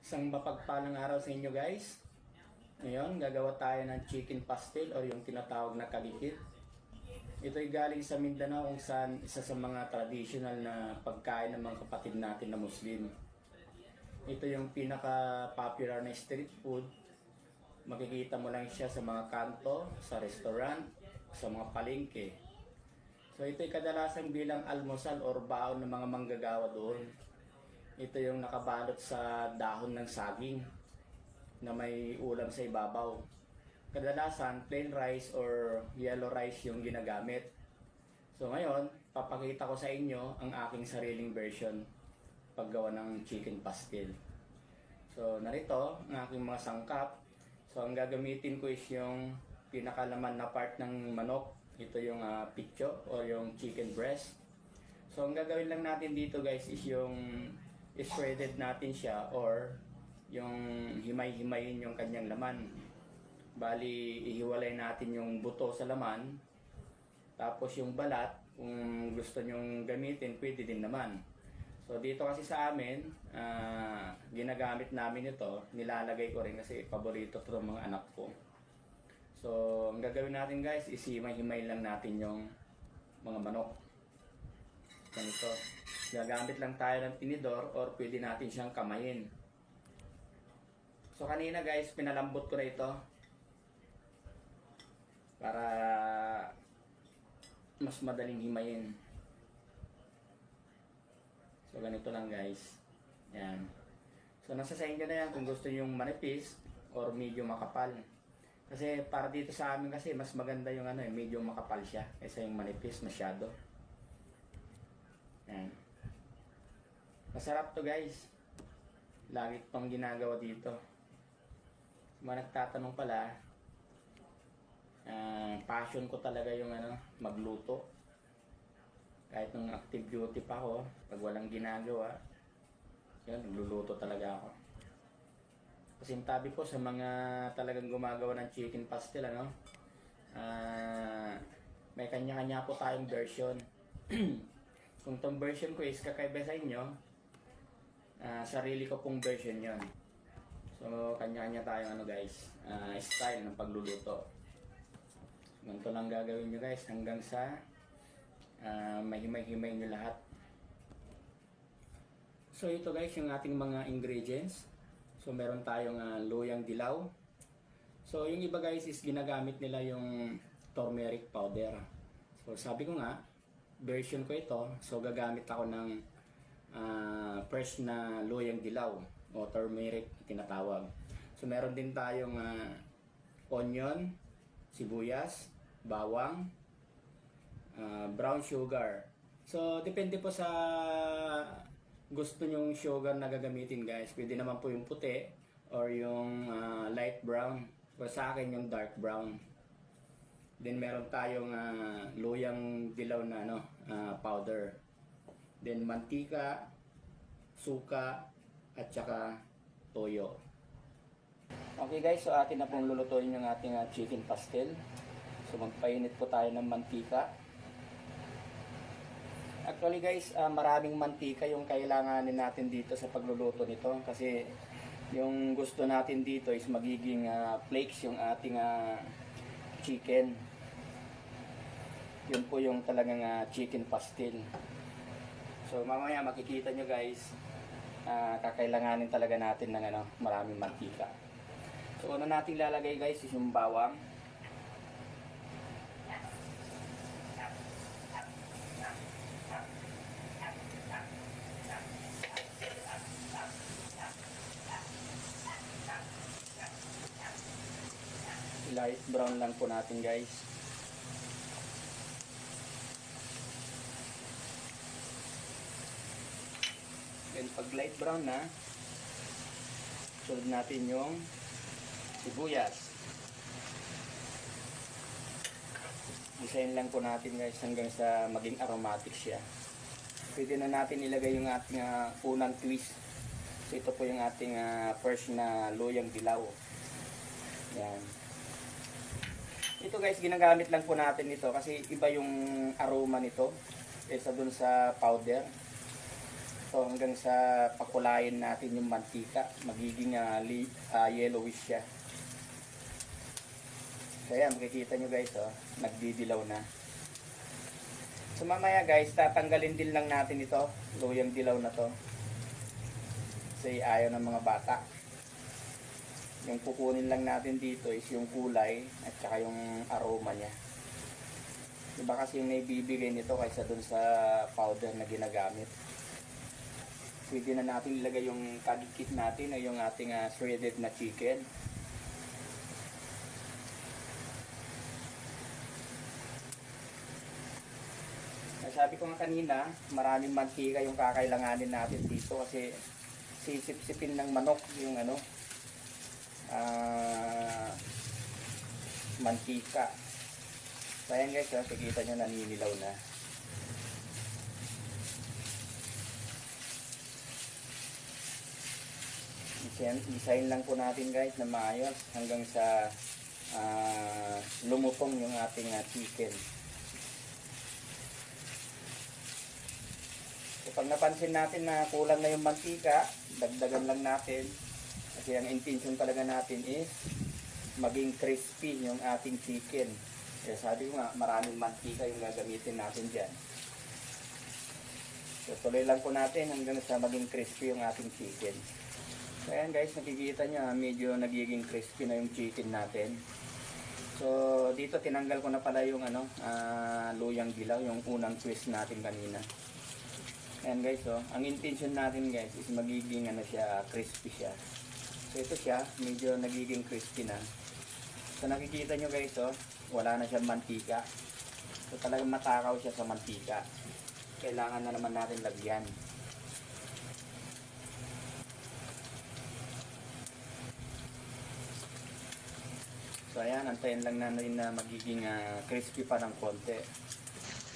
Isang mapagpalang araw sa inyo guys. Ngayon, gagawa tayo ng chicken pastel o yung tinatawag na kalikit. Ito ay galing sa Mindanao kung saan isa sa mga traditional na pagkain ng mga kapatid natin na Muslim. Ito yung pinaka-popular na street food. Makikita mo lang siya sa mga kanto, sa restaurant, sa mga palengke. So ito ay kadalasan bilang almusal or baon ng mga manggagawa doon. Ito yung nakabalot sa dahon ng saging na may ulam sa ibabaw. Kadalasan plain rice or yellow rice yung ginagamit. So ngayon, papakita ko sa inyo ang aking sariling version paggawa ng chicken pastel. So narito ang aking mga sangkap. So ang gagamitin ko is yung pinakalaman na part ng manok. Ito yung pitcho o yung chicken breast. So ang gagawin lang natin dito guys is yung shredded natin siya or yung himay-himayin yung kanyang laman. Bali, ihiwalay natin yung buto sa laman. Tapos yung balat, kung gusto nyong gamitin, pwede din naman. So dito kasi sa amin, ginagamit namin ito. Nilalagay ko rin kasi paborito ito ng mga anak ko. So ang gagawin natin guys is himay-himay lang natin yung mga manok. Ganito. Gagamit lang tayo ng tinidor or pwede natin siyang kamayin. So kanina guys, pinalambot ko na ito para mas madaling himayin. So ganito lang guys. Yan. So nasa sa inyo na yan kung gusto yung manipis or medyo makapal. Kasi para dito sa amin kasi mas maganda yung medyo makapal siya kaysa yung manipis masyado. Yan. Masarap to guys. Lagi pang ginagawa dito. Mga nagtatanong pala, passion ko talaga yung magluto. Kahit nung active duty pa ako, pag walang ginagawa, yun, nagluluto talaga ako. Kasi tabi ko sa mga talagang gumagawa ng chicken pastel, may kanya-kanya po tayong version. Kung tong version ko is kakaiba sa inyo, sarili ko pong version yon. So, kanya-kanya tayong guys, style ng pagluluto. Ganito lang gagawin nyo guys hanggang sa mahimay-himay nyo lahat. So, ito guys yung ating mga ingredients. So, meron tayong luyang dilaw. So, yung iba guys is ginagamit nila yung turmeric powder. So, sabi ko nga, version ko ito. So, gagamit ako ng fresh na luyang dilaw o turmeric tinatawag. So meron din tayong onion, sibuyas, bawang, brown sugar. So depende po sa gusto nyong sugar na gagamitin guys. Pwede naman po yung puti or yung light brown. O sa akin yung dark brown. Then meron tayong luyang dilaw na powder. Then mantika, suka, at saka toyo. Okay guys, so atin na pong lulutuin yung ating chicken pastel. So magpainit po tayo ng mantika. Actually guys, maraming mantika yung kailanganin natin dito sa pagluluto nito. Kasi yung gusto natin dito is magiging flakes yung ating chicken. Yun po yung talagang chicken pastel. So mamaya makikita nyo guys, kakailanganin talaga natin ng maraming mantika. So una nating lalagay guys is yung bawang. Light brown lang po natin guys. Then pag light brown na, sunod natin yung sibuyas. Isahin lang po natin guys hanggang sa maging aromatic siya. Pwede na natin ilagay yung ating unang twist. So ito po yung ating first na luyang dilaw. Yan. Ito guys, ginagamit lang po natin ito kasi iba yung aroma nito kaysa dun sa powder. So hanggang sa pakulayin natin yung mantika, magiging yellowish siya. So ayan, makikita nyo guys, oh, nagdidilaw na. So mamaya guys, tatanggalin din lang natin ito, luyang dilaw na to. Kasi ayaw ng mga bata. Yung kukunin lang natin dito is yung kulay at saka yung aroma niya. Iba kasi yung naibibigay nito kaysa dun sa powder na ginagamit. Pwede na natin ilagay yung kadikit natin o yung ating shredded na chicken. Sabi ko nga kanina, maraming mantika yung kakailanganin natin dito kasi sisip-sipin ng manok yung mantika. So ayan guys, nakikita nyo naninilaw na. Design lang po natin guys na maayos hanggang sa lumutong yung ating chicken. So pag napansin natin na kulang na yung mantika, dagdagan lang natin. Kasi ang intention talaga natin is maging crispy yung ating chicken. Kaya sabi ko nga, maraming mantika yung gagamitin natin dyan. So tuloy lang po natin hanggang sa maging crispy yung ating chicken. So ayan guys, nakikita nyo medyo nagiging crispy na yung chicken natin. So dito tinanggal ko na pala yung luyang dilaw, yung unang twist natin kanina. Ayan guys, ang intention natin guys is magiging siya, crispy siya. So ito siya, medyo nagiging crispy na. So nakikita nyo guys, wala na siyang mantika. So talagang matakaw siya sa mantika. Kailangan na naman natin lagyan. So ayan, antayin lang natin na magiging crispy pa ng konti.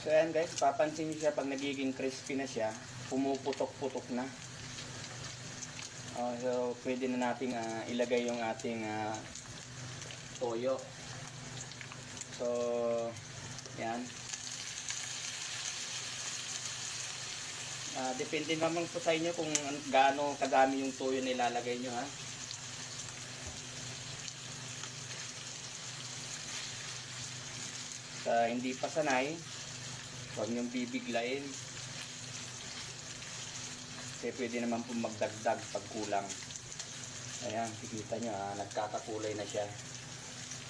So ayan guys, papansin nyo siya pag nagiging crispy na siya, pumuputok-putok na. So pwede na nating ilagay yung ating toyo. So yan. Depende naman po sa inyo kung gaano kadami yung toyo na ilalagay nyo, ha. Sa hindi pa sanay, huwag nyong bibiglain. Kasi pwede naman po magdagdag pag kulang. Ayan, kikita nyo nagkakakulay na siya.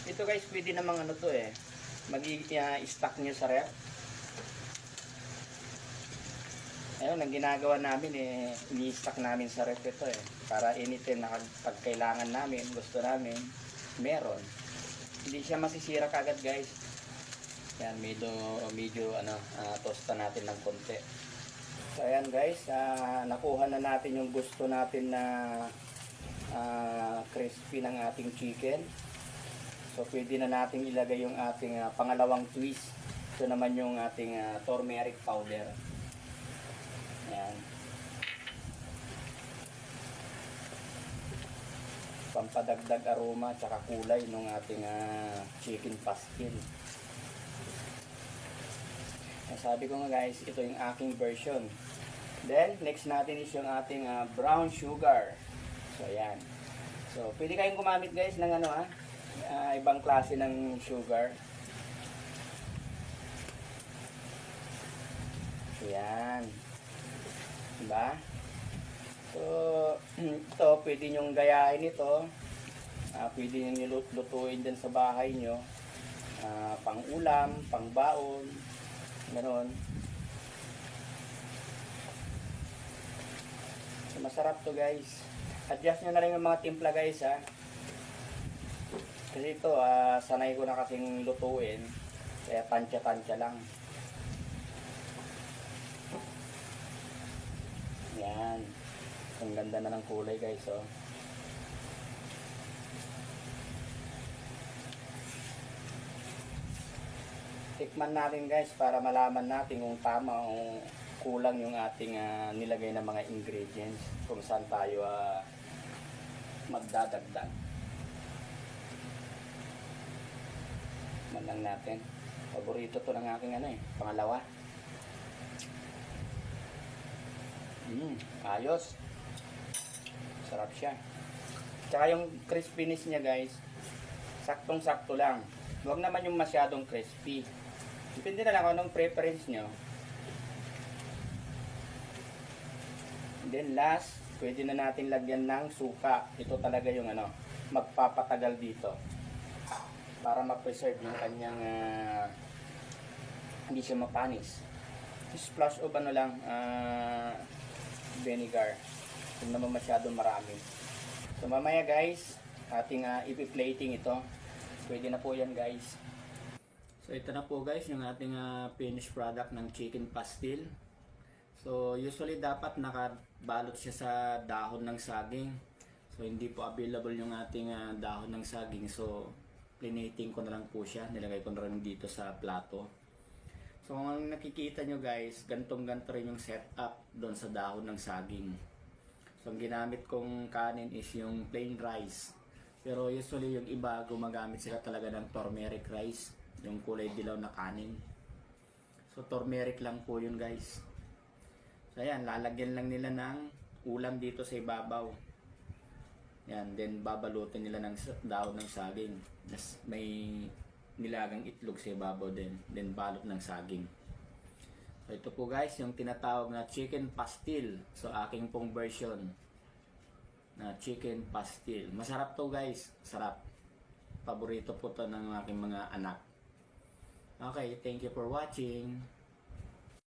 Ito guys, pwede namang to stock nyo sa ref. Ayun, ang ginagawa namin ini-stock namin sa ref ito para anytime na pag kailangan namin, gusto namin, meron. Hindi siya masisira kagad guys. Yan, medyo tosta natin ng konti. So ayan guys, nakuha na natin yung gusto natin na crispy ng ating chicken. So pwede na natin ilagay yung ating pangalawang twist. Ito naman yung ating turmeric powder. Ayan. Pampadagdag aroma at saka kulay ng ating chicken pastil. Sabi ko nga guys, ito yung aking version. Then, next natin is yung ating brown sugar. So, ayan. So, pwede kayong gumamit guys ng ibang klase ng sugar. Ayan. Diba? So, ito, pwede nyong gayahin ito. Pwede nyo lutuin din sa bahay nyo. Pang ulam, pang baon. Ganon. So, masarap to guys. Adjust nyo na rin yung mga timpla guys ha. Kasi ito sanay ko na kasing lutuin. Kaya tansya-tansya lang. Yan. Ang ganda na ng kulay guys Tikman natin guys para malaman natin kung tama o kulang yung ating nilagay na mga ingredients, kung saan tayo magdadagdag. Man lang natin. Paborito to ng aking pangalawa. Ayos. Sarap siya. Tsaka yung crispiness niya guys, saktong-sakto lang. Huwag naman yung masyadong crispy. Depende na lang kung anong preference nyo. Then last, pwede na natin lagyan ng suka. Ito talaga yung magpapatagal dito. Para ma-preserve yung kanyang hindi siya mapanis. Splash of vinegar. Kung naman masyado marami. So mamaya guys, ating ipi-plating ito. Pwede na po yan guys. So ito na po guys yung ating finished product ng chicken pastil. So usually dapat nakabalot siya sa dahon ng saging. So hindi po available yung ating dahon ng saging. So plinating ko na lang po siya. Nilagay ko na rin dito sa plato. So kung nakikita nyo guys, gantong-ganto rin yung setup doon sa dahon ng saging. So ang ginamit kong kanin is yung plain rice. Pero usually yung iba gumagamit sila talaga ng turmeric rice, yung kulay dilaw na kanin. So turmeric lang po yun guys. So ayan, lalagyan lang nila ng ulam dito sa ibabaw. Yan, then babalutin nila ng dahon ng saging. Tapos may nilagang itlog sa ibabaw din. Then balot ng saging. So ito po guys, yung tinatawag na chicken pastil. So aking pong version na chicken pastil. Masarap to guys, sarap. Paborito po to ng aking mga anak. Okay, thank you for watching.